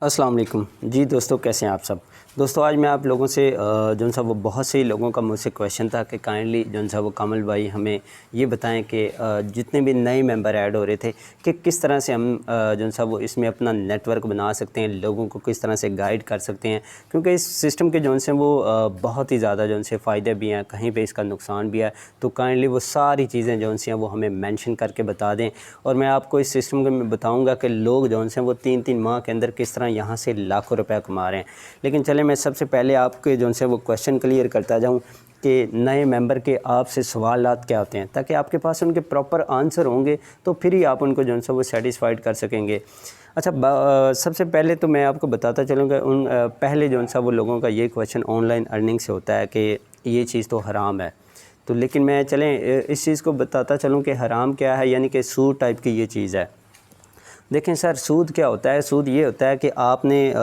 अस्सलाम वालेकुम जी दोस्तों, कैसे हैं आप सब। दोस्तों आज मैं आप लोगों से जो सा वो बहुत से लोगों का मुझसे क्वेश्चन था कि काइंडली जो सा वो कामल भाई हमें ये बताएं कि जितने भी नए मेंबर ऐड हो रहे थे कि किस तरह से हम जो सा वो इसमें अपना नेटवर्क बना सकते हैं, लोगों को किस तरह से गाइड कर सकते हैं, क्योंकि इस सिस्टम के जो से वो बहुत ही ज़्यादा जो से फ़ायदे भी हैं, कहीं पर इसका नुकसान भी है। तो काइंडली वो सारी चीज़ें जो सी हैं वो हमें मैंशन करके बता दें और मैं आपको इस सिस्टम को मैं बताऊँगा कि लोग जो से वो 3-3 माह के अंदर किस तरह यहाँ से लाखों रुपया कमा रहे हैं। लेकिन चले मैं सबसे पहले आपके जो से वो क्वेश्चन क्लियर करता जाऊँ कि नए मेंबर के आपसे सवालात क्या होते हैं, ताकि आपके पास उनके प्रॉपर आंसर होंगे तो फिर ही आप उनको जो से वो सेटिस्फाइड कर सकेंगे। अच्छा, सबसे पहले तो मैं आपको बताता चलूँगा पहले जो सा वो लोगों का ये क्वेश्चन ऑनलाइन अर्निंग से होता है कि ये चीज़ तो हराम है। तो लेकिन मैं चलें इस चीज़ को बताता चलूँ कि हराम क्या है, यानी कि सूद टाइप की ये चीज़ है। देखें सर, सूद क्या होता है। सूद ये होता है कि आपने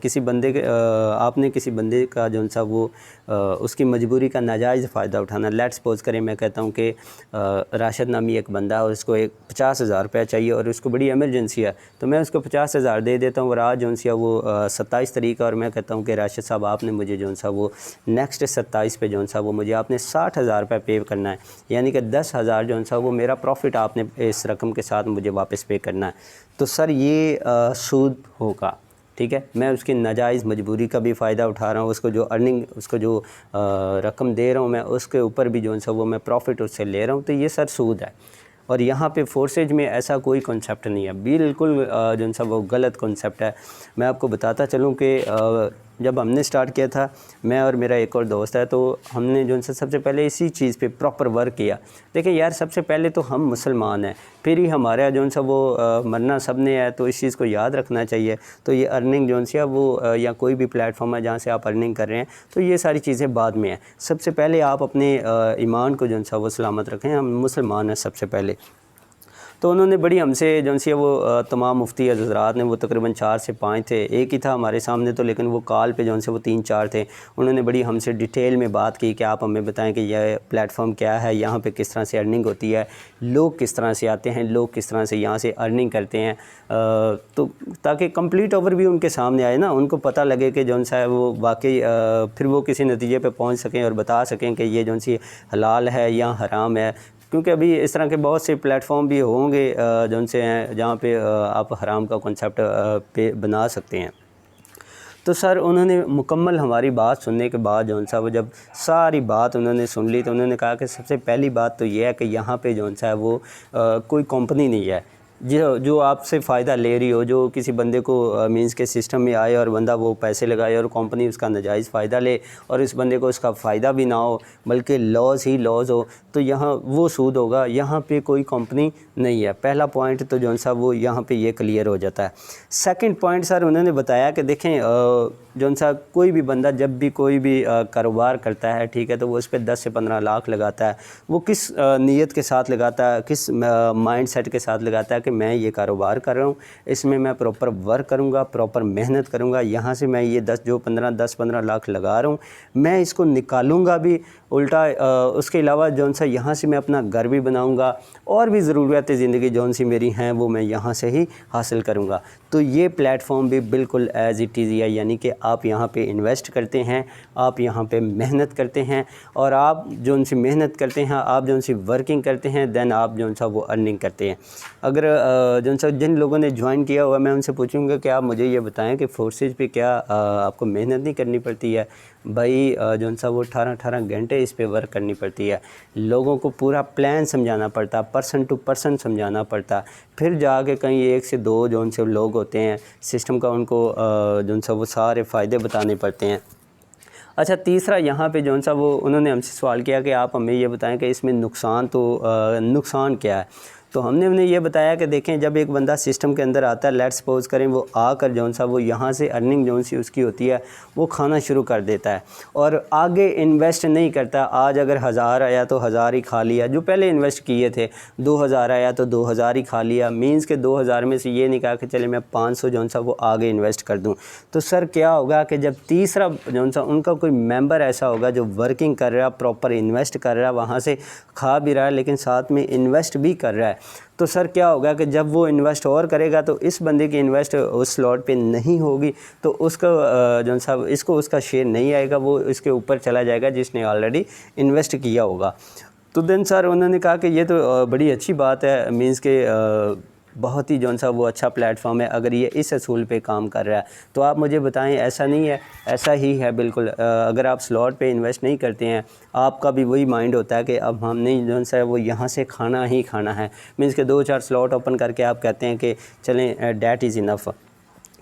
किसी बंदे का जो सा वो उसकी मजबूरी का नाजायज़ फ़ायदा उठाना। लेट्स सपोज़ करें, मैं कहता हूँ कि राशिद नामी एक बंदा है और उसको एक 50,000 रुपया चाहिए और उसको बड़ी एमरजेंसी है, तो मैं उसको 50,000 दे देता हूँ और आज जो सा वो 27 तारीख है और मैं कहता हूँ कि राशिद साहब आपने मुझे जो सा वो नेक्स्ट 27 पे जो सा वो मुझे आपने 60,000 रुपये पे करना है, यानी कि 10,000 जो सा वो मेरा प्रॉफिट आपने इस रकम के साथ मुझे वापस पे करना है। तो सर ये सूद होगा, ठीक है। मैं उसकी नाजायज़ मजबूरी का भी फ़ायदा उठा रहा हूँ, उसको जो अर्निंग, उसको जो रकम दे रहा हूँ मैं, उसके ऊपर भी जो सा वो मैं प्रॉफिट उससे ले रहा हूँ, तो ये सर सूद है। और यहाँ पे फोर्सेज में ऐसा कोई कॉन्सेप्ट नहीं है, बिल्कुल जो सा वो गलत कॉन्सेप्ट है। मैं आपको बताता चलूँ कि जब हमने स्टार्ट किया था, मैं और मेरा एक और दोस्त है, तो हमने जो सा सबसे पहले इसी चीज़ पे प्रॉपर वर्क किया। देखिए यार, सबसे पहले तो हम मुसलमान हैं, फिर ही हमारा जो सा वो मरना सब ने है, तो इस चीज़ को याद रखना चाहिए। तो ये अर्निंग जो सी है वो या कोई भी प्लेटफॉर्म है जहाँ से आप अर्निंग कर रहे हैं, तो ये सारी चीज़ें बाद में हैं। सबसे पहले आप अपने ईमान को जो सा वो सलामत रखें। हम मुसलमान हैं सबसे पहले। तो उन्होंने बड़ी हमसे जो सी वो तमाम मुफ्ती हज़रात ने, वो तकरीबन 4 से 5 थे, एक ही था हमारे सामने, तो लेकिन वो कॉल पे जो से वो 3-4 थे। उन्होंने बड़ी हमसे डिटेल में बात की कि आप हमें बताएं कि यह प्लेटफॉर्म क्या है, यहाँ पे किस तरह से अर्निंग होती है, लोग किस तरह से आते हैं, लोग किस तरह से यहाँ से अर्निंग करते हैं, तो ताकि कंप्लीट ओवरव्यू उनके सामने आए ना, उनको पता लगे कि जो सा है वो वाकई फिर वो किसी नतीजे पर पहुँच सकें और बता सकें कि ये जो सी हलाल है या हराम है। क्योंकि अभी इस तरह के बहुत से प्लेटफॉर्म भी होंगे जो से हैं जहाँ पे आप हराम का कॉन्सेप्ट पे बना सकते हैं। तो सर उन्होंने मुकम्मल हमारी बात सुनने के बाद जो सा वो जब सारी बात उन्होंने सुन ली, तो उन्होंने कहा कि सबसे पहली बात तो ये है कि यहाँ पे जो सा है वो कोई कंपनी नहीं है जो आपसे फ़ायदा ले रही हो, जो किसी बंदे को मींस के सिस्टम में आए और बंदा वो पैसे लगाए और कंपनी उसका नाजायज़ फ़ायदा ले और इस बंदे को उसका फ़ायदा भी ना हो, बल्कि लॉस ही लॉस हो, तो यहाँ वो सूद होगा। यहाँ पे कोई कंपनी नहीं है। पहला पॉइंट तो जो सा वो यहाँ पे ये क्लियर हो जाता है। सेकंड पॉइंट सर उन्होंने बताया कि देखें जो सा कोई भी बंदा जब भी कोई भी कारोबार करता है, ठीक है, तो वो उस पर 10 से 15 लाख लगाता है। वो किस नीयत के साथ लगाता है, किस माइंड सेट के साथ लगाता है कि मैं ये कारोबार कर रहा हूँ, इसमें मैं प्रॉपर वर्क करूँगा, प्रॉपर मेहनत करूँगा, यहाँ से मैं ये 10-15 लाख लगा रहा हूँ, मैं इसको निकालूँगा भी, उल्टा उसके अलावा जो सा यहाँ से मैं अपना घर भी बनाऊँगा और भी ज़रूरियात ज़िंदगी जो सी मेरी हैं वो मैं यहाँ से ही हासिल करूँगा। तो ये प्लेटफॉर्म भी बिल्कुल एज़ इट इज़ है, यानी कि आप यहाँ पे इन्वेस्ट करते हैं, आप यहाँ पे मेहनत करते हैं और आप जो सी मेहनत करते हैं, आप जो सी वर्किंग करते हैं, देन आप जो सा वो अर्निंग करते हैं। अगर जो सा जिन लोगों ने ज्वाइन किया हुआ, मैं उनसे पूछूंगा कि आप मुझे ये बताएं कि फोर्सेज पे क्या आपको मेहनत नहीं करनी पड़ती है। भाई जो सा वो 18 घंटे इस पे वर्क करनी पड़ती है, लोगों को पूरा प्लान समझाना पड़ता, पर्सन टू पर्सन समझाना पड़ता, फिर जाके कहीं 1 से 2 जो से लोग होते हैं सिस्टम का, उनको जो सा वो सारे फ़ायदे बताने पड़ते हैं। अच्छा, तीसरा यहाँ पे जो सा वो उन्होंने हमसे सवाल किया कि आप हमें ये बताएं कि इसमें नुकसान क्या है। तो हमने उन्हें ये बताया कि देखें, जब एक बंदा सिस्टम के अंदर आता है, लेट्स सपोज करें वो आकर जो सा वो यहाँ से अर्निंग जो सी उसकी होती है वो खाना शुरू कर देता है और आगे इन्वेस्ट नहीं करता। आज अगर 1000 आया तो 1000 ही खा लिया, जो पहले इन्वेस्ट किए थे 2000 आया तो 2000 ही खा लिया, मींस के 2000 में से ये नहीं कहा कि चले मैं 500 जो सा वो आगे इन्वेस्ट कर दूँ। तो सर क्या होगा कि जब तीसरा जो सा उनका कोई मेंबर ऐसा होगा जो वर्किंग कर रहा है, प्रॉपर इन्वेस्ट कर रहा है, वहाँ से खा भी रहा है लेकिन साथ में इन्वेस्ट भी कर रहा है, तो सर क्या होगा कि जब वो इन्वेस्ट और करेगा तो इस बंदे की इन्वेस्ट उस स्लॉट पे नहीं होगी, तो उसका जो साहब इसको उसका शेयर नहीं आएगा, वो इसके ऊपर चला जाएगा जिसने ऑलरेडी इन्वेस्ट किया होगा। तो देन सर उन्होंने कहा कि ये तो बड़ी अच्छी बात है, मीन्स के बहुत ही जौन सा वो अच्छा प्लेटफॉर्म है, अगर ये इस असूल पे काम कर रहा है तो आप मुझे बताएं ऐसा नहीं है? ऐसा ही है बिल्कुल। अगर आप स्लॉट पे इन्वेस्ट नहीं करते हैं, आपका भी वही माइंड होता है कि अब हमने जौन सा है वो यहाँ से खाना ही खाना है, मीन्स के 2-4 स्लॉट ओपन करके आप कहते हैं कि चलें डैट इज़ इनफ।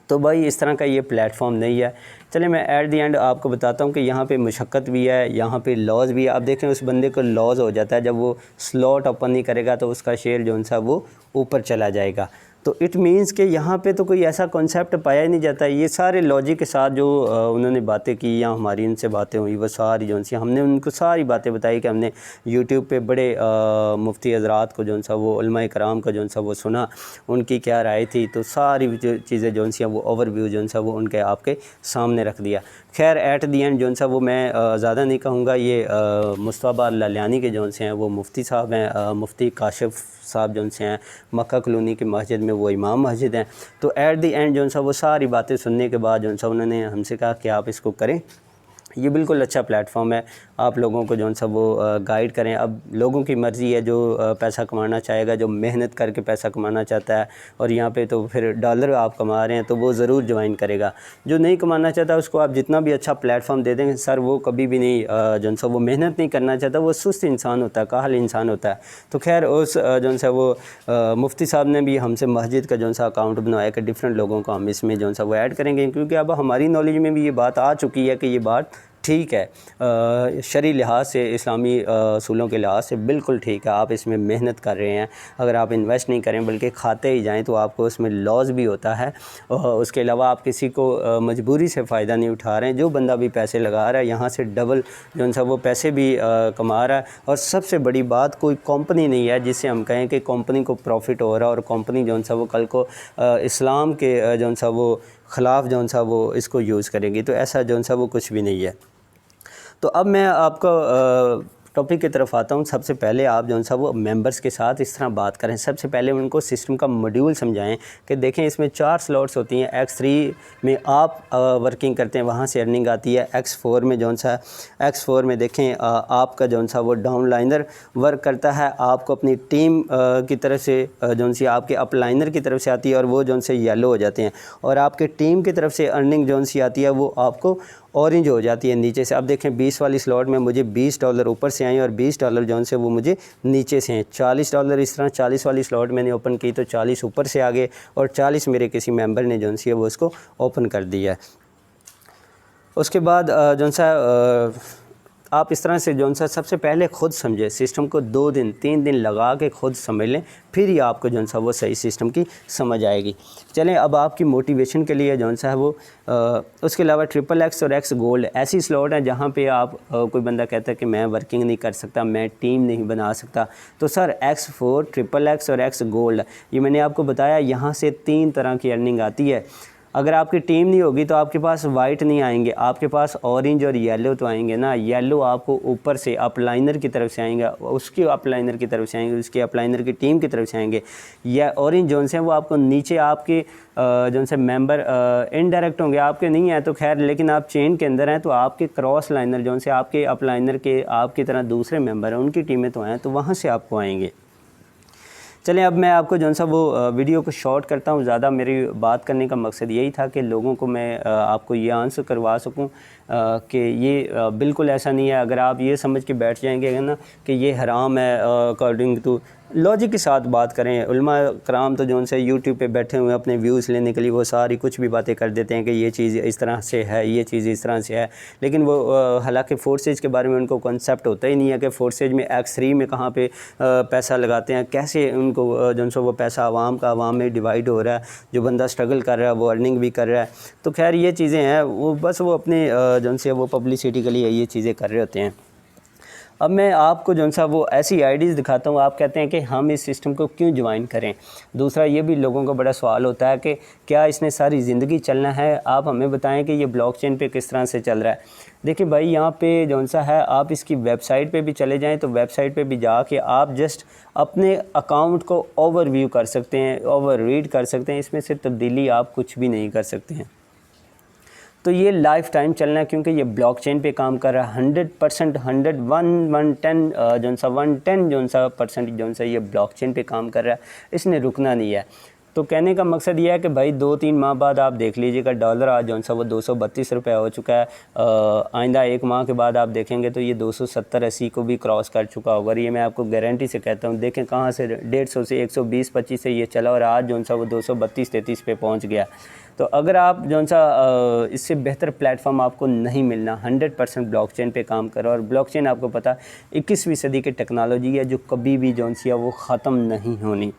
तो भाई इस तरह का ये प्लेटफॉर्म नहीं है। चलिए मैं एट दी एंड आपको बताता हूँ कि यहाँ पे मुशक्क़त भी है, यहाँ पे लॉस भी है। आप देखें उस बंदे को लॉस हो जाता है, जब वो स्लॉट ओपन नहीं करेगा तो उसका शेयर जो सा वो ऊपर चला जाएगा। तो इट मीन्स कि यहाँ पे तो कोई ऐसा कॉन्सेप्ट पाया ही नहीं जाता। ये सारे लॉजिक के साथ जो उन्होंने बातें की या हमारी उनसे बातें हुई, वो सारी जो सी हमने उनको सारी बातें बताई कि हमने यूट्यूब पे बड़े मुफ्ती हज़रात को जो सा वो उलमा कराम को जो सा वो सुना, उनकी क्या राय थी, तो सारी जो चीज़ें जो सी वो ओवरव्यू जो सा वो उनके आपके सामने रख दिया। खैर एट दी एंड जो सा वो मैं ज़्यादा नहीं कहूँगा, ये मुस्तफ़ा लालियानी के जो से हैं वो मुफ्ती साहब हैं, मुफ्ती काशिफ साहब जो से हैं, मक्का कॉलोनी की मस्जिद में वो इमाम मस्जिद हैं। तो एट दी एंड जो सा वो सारी बातें सुनने के बाद जो सा उन्होंने हमसे कहा कि आप इसको करें, ये बिल्कुल अच्छा प्लेटफॉर्म है, आप लोगों को जो सा वो गाइड करें। अब लोगों की मर्ज़ी है, जो पैसा कमाना चाहेगा, जो मेहनत करके पैसा कमाना चाहता है और यहाँ पे तो फिर डॉलर आप कमा रहे हैं तो वो ज़रूर ज्वाइन करेगा। जो नहीं कमाना चाहता उसको आप जितना भी अच्छा प्लेटफॉर्म दे देंगे सर, वो कभी भी नहीं जो सा वो मेहनत नहीं करना चाहता, वो सुस्त इंसान होता है, काहल इंसान होता है। तो खैर उस जो सा वो मुफ्ती साहब ने भी हमसे मस्जिद का जो सा अकाउंट बनवाया कि डिफरेंट लोगों को हम इसमें जो सा वो ऐड करेंगे, क्योंकि अब हमारी नॉलेज में भी ये बात आ चुकी है कि ये बात ठीक है, शरई लिहाज से, इस्लामी असूलों के लिहाज से बिल्कुल ठीक है। आप इसमें मेहनत कर रहे हैं, अगर आप इन्वेस्ट नहीं करें बल्कि खाते ही जाएं तो आपको उसमें लॉस भी होता है। उसके अलावा आप किसी को मजबूरी से फ़ायदा नहीं उठा रहे हैं। जो बंदा भी पैसे लगा रहा है यहाँ से डबल जो सा वो पैसे भी कमा रहा है। और सबसे बड़ी बात, कोई कंपनी नहीं है जिससे हम कहें कि कंपनी को प्रॉफिट हो रहा है और कंपनी जो सा वो कल को इस्लाम के जो सा वो ख़िलाफ़ जो सा वो इसको यूज़ करेंगी। तो ऐसा जो सा वो कुछ भी नहीं है। तो अब मैं आपको टॉपिक की तरफ आता हूँ। सबसे पहले आप जो सा वो मेंबर्स के साथ इस तरह बात करें। सबसे पहले उनको सिस्टम का मॉड्यूल समझाएं कि देखें इसमें 4 स्लॉट्स होती हैं। X3 में आप वर्किंग करते हैं, वहाँ से अर्निंग आती है। X4 में जो सा X4 में देखें आपका जो सा वो डाउनलाइनर वर्क करता है, आपको अपनी टीम की तरफ से जो सी आपके अपलाइनर की तरफ से आती है और वो जो से येलो हो जाते हैं, और आपके टीम की तरफ से अर्निंग जो सी आती है वो आपको ऑरेंज हो जाती है नीचे से। अब देखें 20 वाली स्लॉट में मुझे $20 ऊपर से आए और $20 जो से वो मुझे नीचे से हैं। $40 इस तरह 40 वाली स्लॉट मैंने ओपन की तो 40 ऊपर से आ गए और 40 मेरे किसी मेंबर ने जो सी है वो उसको ओपन कर दिया है। उसके बाद जो सा आप इस तरह से जो सा सबसे पहले ख़ुद समझें सिस्टम को, 2 दिन 3 दिन लगा के ख़ुद समझ लें, फिर ही आपको जो सा वो सही सिस्टम की समझ आएगी। चलें अब आपकी मोटिवेशन के लिए जो सा है वो उसके अलावा XXX और X गोल्ड ऐसी स्लॉट है जहाँ पे आप कोई बंदा कहता है कि मैं वर्किंग नहीं कर सकता, मैं टीम नहीं बना सकता, तो सर X4, XXX और X गोल्ड ये मैंने आपको बताया, यहाँ से 3 तरह की अर्निंग आती है। अगर आपकी टीम नहीं होगी तो आपके पास वाइट नहीं आएंगे, आपके पास ऑरेंज और येलो तो आएंगे ना। येलो आपको ऊपर से अपलाइनर की तरफ से आएंगे, उसके अपलाइनर की तरफ से आएंगे, उसके अपलाइनर की टीम की तरफ से आएंगे। या ऑरेंज जोन से वो आपको नीचे आपके जो से मेंबर इनडायरेक्ट होंगे, आपके नहीं हैं तो खैर, लेकिन आप चेन के अंदर हैं तो आपके क्रॉस लाइनर जो से आपके अपलाइनर के आपकी तरह दूसरे मेंबर हैं, उनकी टीमें तो हैं, तो वहाँ से आपको आएंगे। चलें अब मैं आपको जो सा वो वीडियो को शॉर्ट करता हूँ। ज़्यादा मेरी बात करने का मकसद यही था कि लोगों को मैं आपको ये आंसर करवा सकूँ कि ये बिल्कुल ऐसा नहीं है। अगर आप ये समझ के बैठ जाएंगे ना कि ये हराम है, अकॉर्डिंग टू लॉजिक के साथ बात करें। उलमा कराम तो जो से यूट्यूब पे बैठे हुए अपने व्यूज़ लेने के लिए वो सारी कुछ भी बातें कर देते हैं कि ये चीज़ इस तरह से है, ये चीज़ इस तरह से है, लेकिन वो हालांकि फोर्सेज के बारे में उनको कॉन्सेप्ट होता ही नहीं है कि फोर्सेज में X3 में कहाँ पे पैसा लगाते हैं, कैसे उनको जो सो वो पैसा आवाम में डिवाइड हो रहा है, जो बंदा स्ट्रगल कर रहा है वो अर्निंग भी कर रहा है। तो खैर ये चीज़ें हैं, वो बस वो अपने जो से वो पब्लिसिटी के लिए ये चीज़ें कर रहे होते हैं। अब मैं आपको जो सा वो ऐसी आईडीज़ दिखाता हूँ, आप कहते हैं कि हम इस सिस्टम को क्यों ज्वाइन करें। दूसरा ये भी लोगों का बड़ा सवाल होता है कि क्या इसने सारी ज़िंदगी चलना है, आप हमें बताएं कि ये ब्लॉकचेन पे किस तरह से चल रहा है। देखिए भाई, यहाँ पे जो सा है आप इसकी वेबसाइट पे भी चले जाएं तो वेबसाइट पे भी जाके आप जस्ट अपने अकाउंट को ओवरव्यू कर सकते हैं, ओवर रीड कर सकते हैं। इसमें से तब्दीली आप कुछ भी नहीं कर सकते हैं। तो ये लाइफ टाइम चलना है क्योंकि ये ब्लॉकचेन पे काम कर रहा है 100%, 110% जो सा ये ब्लॉकचेन पे काम कर रहा है, इसने रुकना नहीं है। तो कहने का मकसद ये है कि भाई 2-3 माह बाद आप देख लीजिएगा डॉलर आज जो सा वो 232 रुपये हो चुका है। आइंदा 1 माह के बाद आप देखेंगे तो ये 270-80 को भी क्रॉस कर चुका होगा। ये मैं आपको गारंटी से कहता हूँ। देखें कहाँ से 150 से 120-25 से ये चला और आज जो सा वो 232-33 पे पहुँच गया। तो अगर आप जो सा इससे बेहतर प्लेटफॉर्म आपको नहीं मिलना, 100% ब्लॉकचेन पे काम करो। और ब्लॉकचेन आपको पता 21वीं सदी की टेक्नोलॉजी है जो कभी भी जो सी है वो ख़त्म नहीं होनी।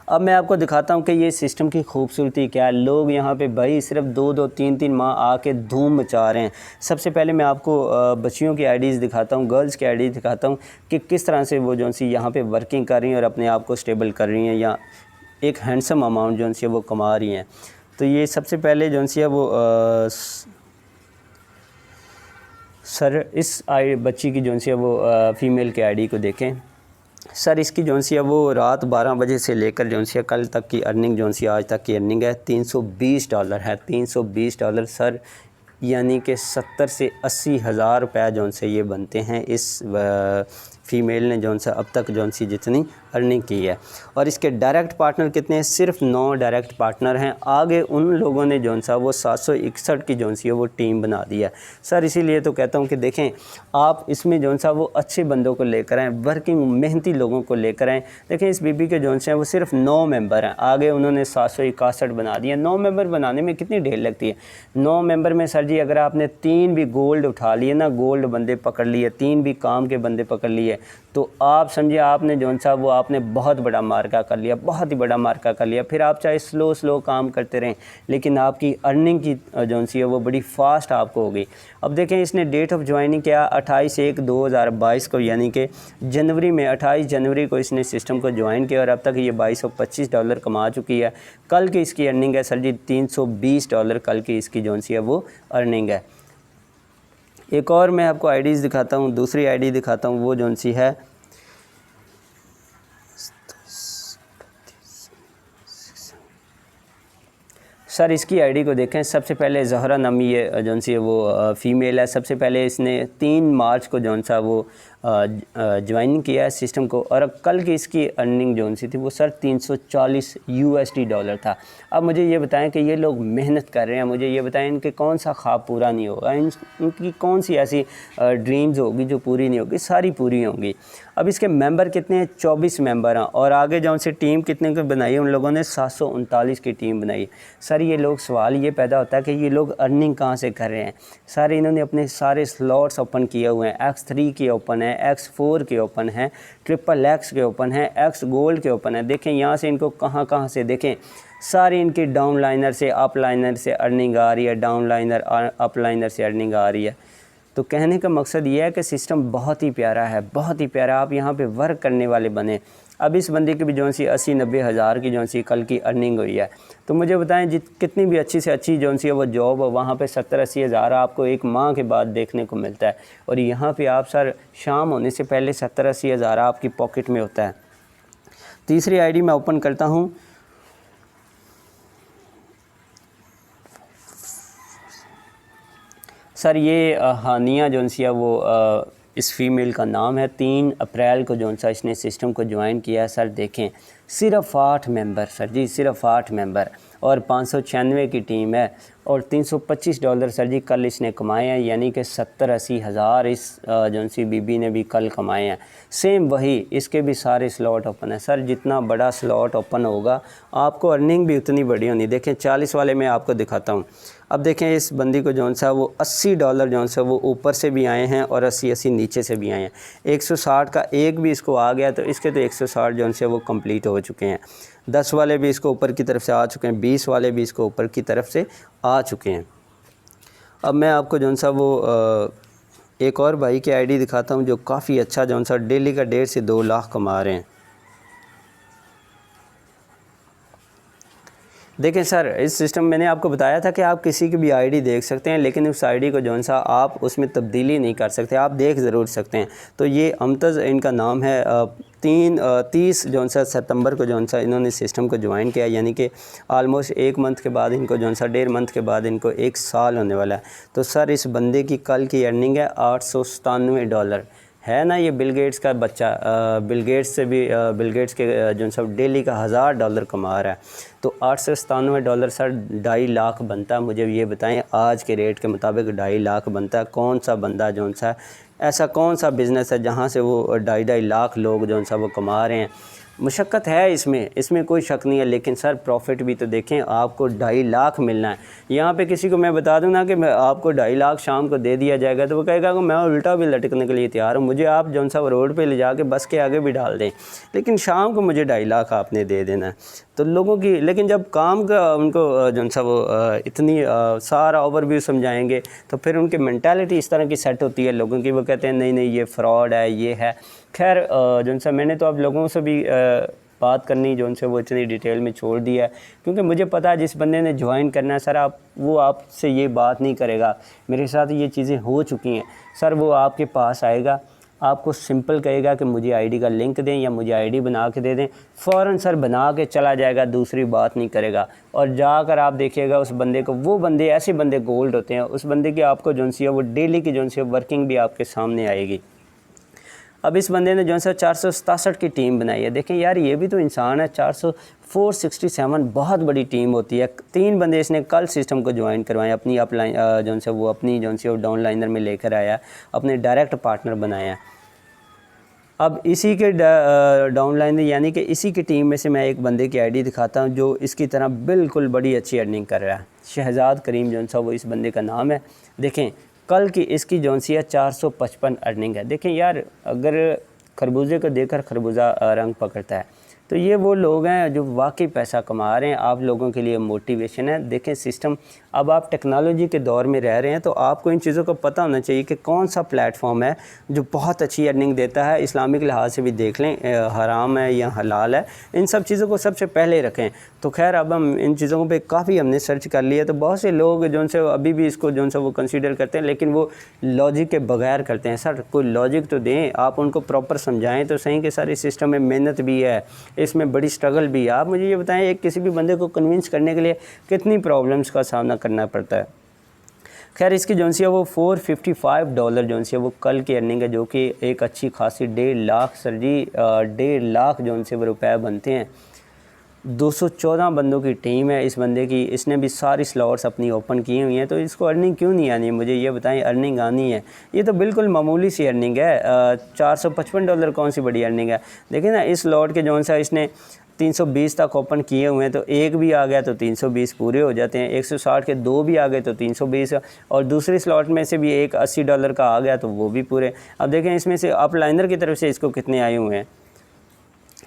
अब मैं आपको दिखाता हूँ कि ये सिस्टम की खूबसूरती क्या है। लोग यहाँ पे भाई सिर्फ 2-2, 3-3 माह आके धूम मचा रहे हैं। सबसे पहले मैं आपको बच्चियों की आईडीज़ दिखाता हूँ, गर्ल्स की आईडीज़ दिखाता हूँ कि किस तरह से वो जो सी यहाँ पे वर्किंग कर रही हैं और अपने आप को स्टेबल कर रही हैं या एक हैंडसम अमाउंट जो सी वो कमा रही हैं। तो ये सबसे पहले जो सी है वो सर इस बच्ची की जो सी है वो फ़ीमेल की आईडी को देखें। सर इसकी जो सी है वो रात 12 बजे से लेकर जो सी है कल तक की अर्निंग जो सी आज तक की अर्निंग है $320 है। $320 सर, यानी कि 70 से 80 हज़ार रुपये जो से ये बनते हैं इस फ़ीमेल ने जो सा अब तक जो सी जितनी अर्निंग की है। और इसके डायरेक्ट पार्टनर कितने हैं? सिर्फ 9 डायरेक्ट पार्टनर हैं। आगे उन लोगों ने जो सा वो 761 की जो सी है वो टीम बना दी है। सर इसीलिए तो कहता हूँ कि देखें आप इसमें जो सा वो अच्छे बंदों को लेकर आएँ, वर्किंग मेहनती लोगों को लेकर आएँ। देखें इस बीबी के जो से हैं वो सिर्फ 9 मेंबर हैं, आगे उन्होंने 761 बना दिए। 9 मेंबर बनाने में कितनी ढेर लगती है? 9 मेंबर में सर जी अगर आपने 3 भी गोल्ड उठा लिए ना, गोल्ड बंदे पकड़ लिए, 3 भी काम के बंदे पकड़ लिए, तो आप समझिए आपने जो सा वो आपने बहुत बड़ा मार्का कर लिया, बहुत ही बड़ा मार्का कर लिया। फिर आप चाहे स्लो काम करते रहें लेकिन आपकी अर्निंग की जो सी है वो बड़ी फास्ट आपको होगी। अब देखें इसने डेट ऑफ ज्वाइनिंग क्या 28/1/2022 को, यानी कि जनवरी में 28 जनवरी को इसने सिस्टम को ज्वाइन किया और अब तक ये $2225 कमा चुकी है। कल की इसकी अर्निंग है सर जी $320, कल की इसकी जो सी है वो अर्निंग है। एक और मैं आपको आईडीज़ दिखाता हूँ, दूसरी आईडी दिखाता हूँ, वो जो सी है सर इसकी आईडी को देखें। सबसे पहले ज़हरा नामी ये जो सी है वो फ़ीमेल है। सबसे पहले इसने 3 मार्च को जो सा वो ज्वाइन किया है सिस्टम को और कल की इसकी अर्निंग जो सी थी वो सर $340 था। अब मुझे ये बताएं कि ये लोग मेहनत कर रहे हैं, मुझे ये बताएं इनके कौन सा ख्वाब पूरा नहीं होगा, इनकी कौन सी ऐसी ड्रीम्स होगी जो पूरी नहीं होगी, सारी पूरी होंगी। अब इसके मेंबर कितने हैं? 24 मेंबर हैं। और आगे जो से टीम कितने की बनाई है उन लोगों ने 739 की टीम बनाई। सर ये लोग सवाल ये पैदा होता है कि ये लोग अर्निंग कहाँ से कर रहे हैं। सारे इन्होंने अपने सारे स्लॉट्स ओपन किए हुए हैं, X3 के ओपन है, X4 के ओपन है, XXX के ओपन है, X गोल्ड के ओपन है। देखें यहाँ से इनको कहाँ से देखें, सारी इनकी डाउन लाइनर से अप लाइनर से अर्निंग आ रही है, डाउन लाइनर अप लाइनर से अर्निंग आ रही है। तो कहने का मकसद ये है कि सिस्टम बहुत ही प्यारा है, बहुत ही प्यारा। आप यहाँ पे वर्क करने वाले बने। अब इस बंदे की भी जो सी 80-90 हज़ार की जो सी कल की अर्निंग हुई है। तो मुझे बताएं कितनी भी अच्छी से अच्छी जो सी है वो जॉब है, वहाँ पे 70-80 हज़ार आपको 1 माह के बाद देखने को मिलता है। और यहाँ पे आप सर शाम होने से पहले 70-80 हज़ार आपकी पॉकेट में होता है। तीसरी आईडी मैं ओपन करता हूँ। सर ये हानिया जो सी है वो इस फ़ीमेल का नाम है। 3 अप्रैल को जो सा इसने सिस्टम को ज्वाइन किया है। सर देखें सिर्फ 8 मेंबर सर जी, सिर्फ 8 मेंबर और 596 की टीम है और $325 सर जी कल इसने कमाए हैं, यानी कि 70-80 हज़ार इस जो सी बीबी ने भी कल कमाए हैं। सेम वही इसके भी सारे स्लॉट ओपन है। सर जितना बड़ा स्लॉट ओपन होगा आपको अर्निंग भी उतनी बड़ी होनी। देखें 40 वाले मैं आपको दिखाता हूँ। अब देखें इस बंदी को जो सा वो $80 जो सा वो ऊपर से भी आए हैं और 80-80 नीचे से भी आए हैं। 160 का एक भी इसको आ गया तो इसके तो 160 जो से वो कंप्लीट हो चुके हैं। 10 वाले भी इसको ऊपर की तरफ से आ चुके हैं, 20 वाले भी इसको ऊपर की तरफ से आ चुके हैं। अब मैं आपको जो सा वो एक और भाई की आईडी दिखाता हूँ जो काफ़ी अच्छा जो सा डेली का 1.5 से 2 लाख कमा रहे हैं। देखें सर, इस सिस्टम मैंने आपको बताया था कि आप किसी की भी आईडी देख सकते हैं, लेकिन उस आईडी को जो सा आप उसमें तब्दीली नहीं कर सकते, आप देख ज़रूर सकते हैं। तो ये अमतज़ इनका नाम है। 30 जो सा सितंबर को जो सा इन्होंने सिस्टम को ज्वाइन किया, यानी कि आलमोस्ट 1 मंथ के बाद इनको जो सा 1.5 मंथ के बाद इनको 1 साल होने वाला है। तो सर इस बंदे की कल की अर्निंग है $897 है ना। ये बिल गेट्स का बच्चा, बिल गेट्स से भी बिल गेट्स के जो सब डेली का $1000 कमा रहा है। तो $897 सर 2.5 लाख बनता है। मुझे ये बताएं आज के रेट के मुताबिक 2.5 लाख बनता है। कौन सा बंदा जो सा ऐसा कौन सा बिज़नेस है जहाँ से वो 2.5 लाख लोग जो सा वो कमा रहे हैं। मुशक्क़त है इसमें कोई शक नहीं है, लेकिन सर प्रॉफिट भी तो देखें। आपको 2.5 लाख मिलना है। यहाँ पे किसी को मैं बता दूँ ना कि मैं आपको 2.5 लाख शाम को दे दिया जाएगा, तो वो कहेगा कि मैं उल्टा भी लटकने के लिए तैयार हूँ, मुझे आप जो सा रोड पे ले जाके बस के आगे भी डाल दें, लेकिन शाम को मुझे 2.5 लाख आपने दे देना है। तो लोगों की, लेकिन जब काम का उनको जो सा वो इतनी सारा ओवरव्यू समझाएंगे तो फिर उनकी मेंटालिटी इस तरह की सेट होती है लोगों की। वो कहते हैं नहीं ये फ्रॉड है, ये है। खैर जो सा मैंने तो अब लोगों से भी बात करनी जो उनसे वो इतनी डिटेल में छोड़ दिया है, क्योंकि मुझे पता है जिस बंदे ने ज्वाइन करना है सर वो आपसे ये बात नहीं करेगा। मेरे साथ ये चीज़ें हो चुकी हैं सर। वो आपके पास आएगा, आपको सिंपल कहेगा कि मुझे आईडी का लिंक दें या मुझे आईडी बना के दे दें, फ़ौरन सर बना के चला जाएगा, दूसरी बात नहीं करेगा। और जाकर आप देखिएगा उस बंदे को, वो बंदे ऐसे बंदे गोल्ड होते हैं, उस बंदे की आपको जो सी है वो डेली की जो सी वर्किंग भी आपके सामने आएगी। अब इस बंदे ने जो है 467 की टीम बनाई है। देखें यार ये भी तो इंसान है। 467 बहुत बड़ी टीम होती है। 3 बंदे इसने कल सिस्टम को ज्वाइन करवाए, अपनी अपलाइन जो से वो अपनी जो सी वो डाउनलाइनर में लेकर आया, अपने डायरेक्ट पार्टनर बनाया। अब इसी के डाउनलाइनर यानी कि इसी की टीम में से मैं एक बंदे की आईडी दिखाता हूं जो इसकी तरह बिल्कुल बड़ी अच्छी अर्निंग कर रहा है। शहजाद करीम जो सा वो इस बंदे का नाम है। देखें कल की इसकी जो सी है 455 अर्निंग है। देखें यार, अगर खरबूजे को देखकर खरबूजा रंग पकड़ता है, तो ये वो लोग हैं जो वाकई पैसा कमा रहे हैं। आप लोगों के लिए मोटिवेशन है। देखें सिस्टम, अब आप टेक्नोलॉजी के दौर में रह रहे हैं, तो आपको इन चीज़ों को पता होना चाहिए कि कौन सा प्लेटफॉर्म है जो बहुत अच्छी अर्निंग देता है। इस्लामिक लिहाज से भी देख लें, हराम है या हलाल है, इन सब चीज़ों को सबसे पहले रखें। तो खैर अब हम इन चीज़ों पे काफ़ी हमने सर्च कर लिया, तो बहुत से लोग जो से अभी भी इसको जो सा वो कंसीडर करते हैं, लेकिन वो लॉजिक के बगैर करते हैं। सर कोई लॉजिक तो दें, आप उनको प्रॉपर समझाएं तो सही कि सर इस सिस्टम में मेहनत भी है, इसमें बड़ी स्ट्रगल भी है। आप मुझे ये बताएं, एक किसी भी बंदे को कन्विंस करने के लिए कितनी प्रॉब्लम्स का सामना करना पड़ता है। खैर इसकी जो सी है वो $455 जो सी है वो कल की अर्निंग है, जो कि एक अच्छी खासी 1.5 लाख सर जी 1.5 लाख जो से वो रुपये बनते हैं। 214 बंदों की टीम है इस बंदे की, इसने भी सारी स्लॉट्स अपनी ओपन की हुई हैं। तो इसको अर्निंग क्यों नहीं आनी, मुझे ये बताएं। अर्निंग आनी है, ये तो बिल्कुल मामूली सी अर्निंग है। $455 कौन सी बड़ी अर्निंग है। देखिए ना, इस स्लॉट के जो सा इसने 320 तक ओपन किए हुए हैं, तो एक भी आ गया तो 320 पूरे हो जाते हैं। 160 के 2 भी आ गए तो 320, और दूसरी स्लॉट में से भी एक $80 का आ गया तो वो भी पूरे। अब देखें इसमें से अपलाइनर की तरफ से इसको कितने आए हुए हैं।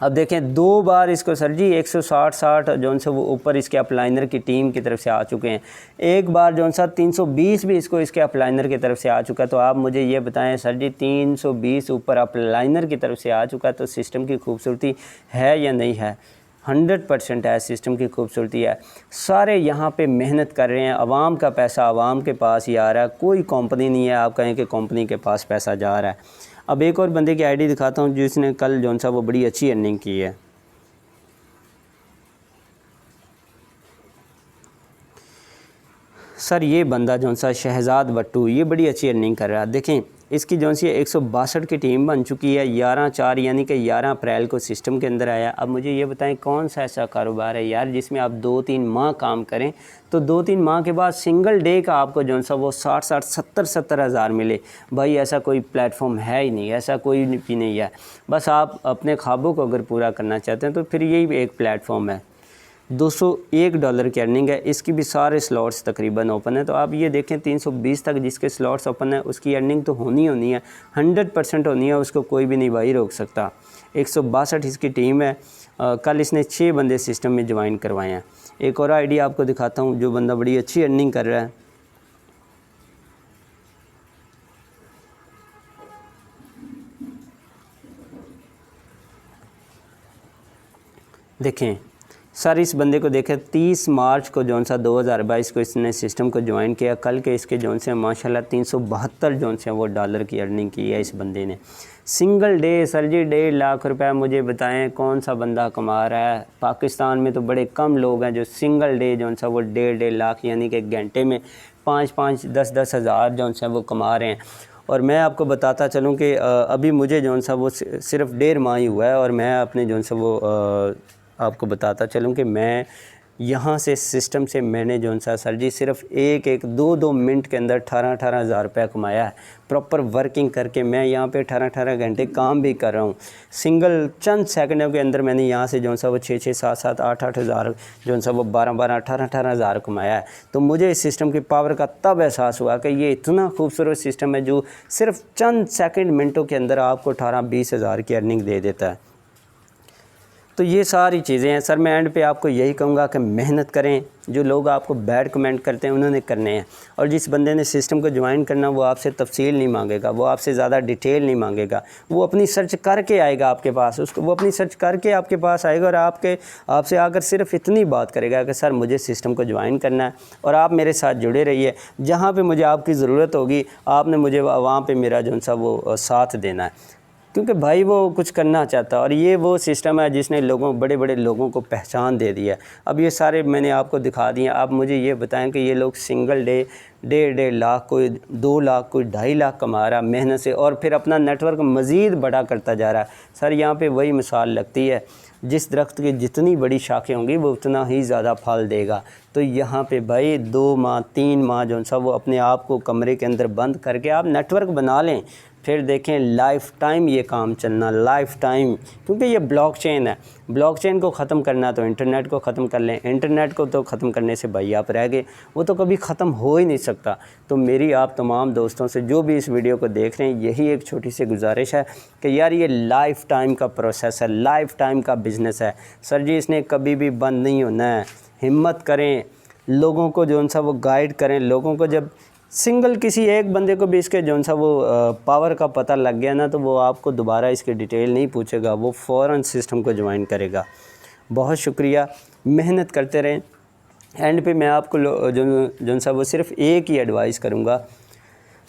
अब देखें 2 बार इसको सर जी 160 जो से वो ऊपर इसके अपलाइनर की टीम की तरफ से आ चुके हैं। एक बार जो सा 320 भी इसको इसके अपलाइनर की तरफ से आ चुका। तो आप मुझे ये बताएं सर जी 320 ऊपर अपलाइनर की तरफ से आ चुका, तो सिस्टम की खूबसूरती है या नहीं है। 100% है, सिस्टम की खूबसूरती है। सारे यहाँ पे मेहनत कर रहे हैं, आवाम का पैसा आवाम के पास ही आ रहा है। कोई कंपनी नहीं है आप कहें कि कंपनी के पास पैसा जा रहा है। अब एक और बंदे की आईडी दिखाता हूँ जिसने कल जो सा वो बड़ी अच्छी अर्निंग की है। सर ये बंदा जो सा शहजाद बट्टू, ये बड़ी अच्छी अर्निंग कर रहा है। देखें इसकी जो सी 162 की टीम बन चुकी है। 11/4 यानी कि 11 अप्रैल को सिस्टम के अंदर आया। अब मुझे ये बताएं कौन सा ऐसा कारोबार है यार जिसमें आप 2-3 माह काम करें तो 2-3 माह के बाद सिंगल डे का आपको जो सा वो 60-60 70-70 हज़ार मिले। भाई ऐसा कोई प्लेटफॉर्म है ही नहीं, ऐसा कोई भी नहीं है। बस आप अपने ख्वाबों को अगर पूरा करना चाहते हैं तो फिर यही भी एक प्लेटफॉर्म है। $201 की अर्निंग है, इसकी भी सारे स्लॉट्स तकरीबन ओपन है। तो आप ये देखें 320 तक जिसके स्लॉट्स ओपन है उसकी अर्निंग तो होनी है, 100% होनी है, उसको कोई भी नहीं भाई रोक सकता। 162 इसकी टीम है। कल इसने 6 बंदे सिस्टम में ज्वाइन करवाए हैं। एक और आईडी आपको दिखाता हूँ जो बंदा बड़ी अच्छी अर्निंग कर रहा है। देखें सर, इस बंदे को देखें 30 मार्च को जौन सा 2022 को इसने सिस्टम को ज्वाइन किया। कल के इसके जौन से माशाल्लाह 372 जौन से वो डॉलर की अर्निंग की है इस बंदे ने सिंगल डे। सर जी 1.5 लाख रुपए मुझे बताएं कौन सा बंदा कमा रहा है? पाकिस्तान में तो बड़े कम लोग हैं जो सिंगल डे जौन सा वो 1.5 लाख यानी कि घंटे में 5-5, 10-10 हज़ार जौन सा वो कमा रहे हैं। और मैं आपको बताता चलूँ कि अभी मुझे जौन सा वो सिर्फ 1.5 माह ही हुआ है और मैं अपने जौन सा वो आपको बताता चलूँ कि मैं यहाँ से सिस्टम से मैंने जौन सा सर जी सिर्फ 1-2 मिनट के अंदर 18 हज़ार रुपया कमाया है। प्रॉपर वर्किंग करके मैं यहाँ पे 18 घंटे काम भी कर रहा हूँ। सिंगल चंद सेकंडों के अंदर मैंने यहाँ से जौन सा वो 6-6, 7-7, 8-8 हज़ार जौन सा वो 12-12, 18 हज़ार कमाया है। तो मुझे इस सिस्टम की पावर का तब एहसास हुआ कि ये इतना खूबसूरत सिस्टम है जो सिर्फ चंद सेकंड मिनटों के अंदर आपको 18-20 हज़ार की अर्निंग दे देता है। तो ये सारी चीज़ें हैं सर। मैं एंड पे आपको यही कहूँगा कि मेहनत करें। जो लोग आपको बैड कमेंट करते हैं उन्होंने करने हैं। और जिस बंदे ने सिस्टम को ज्वाइन करना वो आपसे तफसील नहीं मांगेगा, वो आपसे ज़्यादा डिटेल नहीं मांगेगा, वो अपनी सर्च करके आएगा आपके पास। उसको वो अपनी सर्च करके आपके पास आएगा और आपसे आकर सिर्फ इतनी बात करेगा कि सर मुझे सिस्टम को ज्वाइन करना है और आप मेरे साथ जुड़े रहिए। जहाँ पर मुझे आपकी ज़रूरत होगी आपने मुझे वहाँ पर मेरा जो सा वो साथ देना है, क्योंकि भाई वो कुछ करना चाहता है। और ये वो सिस्टम है जिसने बड़े बड़े लोगों को पहचान दे दी है। अब ये सारे मैंने आपको दिखा दिए। आप मुझे ये बताएं कि ये लोग सिंगल डे 1.5 लाख, कोई 2 लाख, कोई 2.5 लाख कमा रहा मेहनत से और फिर अपना नेटवर्क मज़ीद बड़ा करता जा रहा है। सर यहाँ पे वही मिसाल लगती है, जिस दरख्त की जितनी बड़ी शाखें होंगी वो उतना ही ज़्यादा फल देगा। तो यहाँ पे भाई 2 माह 3 माह जो सा वो अपने आप को कमरे के अंदर बंद करके आप नेटवर्क बना लें, फिर देखें लाइफ टाइम ये काम चलना, लाइफ टाइम। क्योंकि ये ब्लॉकचेन है। ब्लॉकचेन को ख़त्म करना तो इंटरनेट को ख़त्म कर लें, इंटरनेट को तो ख़त्म करने से भाई आप रह गए, वो तो कभी ख़त्म हो ही नहीं सकता। तो मेरी आप तमाम दोस्तों से जो भी इस वीडियो को देख रहे हैं यही एक छोटी सी गुजारिश है कि यार ये लाइफ टाइम का प्रोसेस है, लाइफ टाइम का बिज़नेस है सर जी, इसने कभी भी बंद नहीं होना है। हिम्मत करें, लोगों को जो सा वो गाइड करें। लोगों को जब सिंगल किसी एक बंदे को भी इसके जो सा वो पावर का पता लग गया ना तो वो आपको दोबारा इसकी डिटेल नहीं पूछेगा, वो फ़ौरन सिस्टम को ज्वाइन करेगा। बहुत शुक्रिया, मेहनत करते रहें। एंड पे मैं आपको जो सा वो सिर्फ एक ही एडवाइस करूँगा,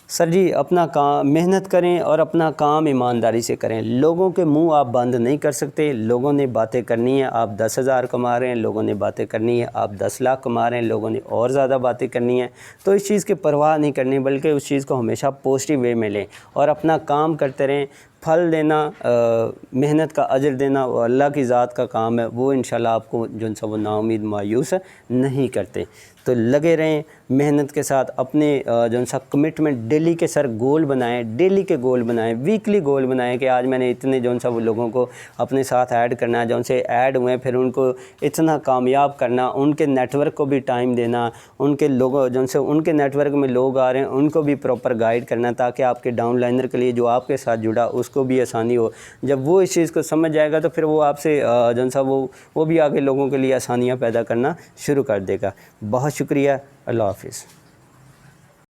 सर जी अपना काम मेहनत करें और अपना काम ईमानदारी से करें। लोगों के मुंह आप बंद नहीं कर सकते। लोगों ने बातें करनी है, आप 10 हज़ार कमा रहे हैं, लोगों ने बातें करनी है, आप 10 लाख कमा रहे हैं, लोगों ने और ज़्यादा बातें करनी है। तो इस चीज़ की परवाह नहीं करनी, बल्कि उस चीज़ को हमेशा पॉजिटिव वे में लें और अपना काम करते रहें। फल देना, मेहनत का अजर देना वो अल्लाह की ज़ात का काम है, वो इंशाल्लाह आपको जो सा वो नाउमीद मायूस नहीं करते। तो लगे रहें मेहनत के साथ। अपने जो सा कमिटमेंट डेली के सर गोल बनाएं, डेली के गोल बनाएं, वीकली गोल बनाएं कि आज मैंने इतने जो सा वो लोगों को अपने साथ ऐड करना है, जो से ऐड हुए फिर उनको इतना कामयाब करना, उनके नेटवर्क को भी टाइम देना, उनके लोगों जो से उनके नेटवर्क में लोग आ रहे हैं उनको भी प्रॉपर गाइड करना, ताकि आपके डाउनलाइनर के लिए जो आपके साथ जुड़ा उसको भी आसानी हो। जब वो इस चीज़ को समझ जाएगा तो फिर वो आपसे जो सा वो भी आगे लोगों के लिए आसानियाँ पैदा करना शुरू कर देगा। बहुत शुक्रिया, अल्लाह हाफ़िज़।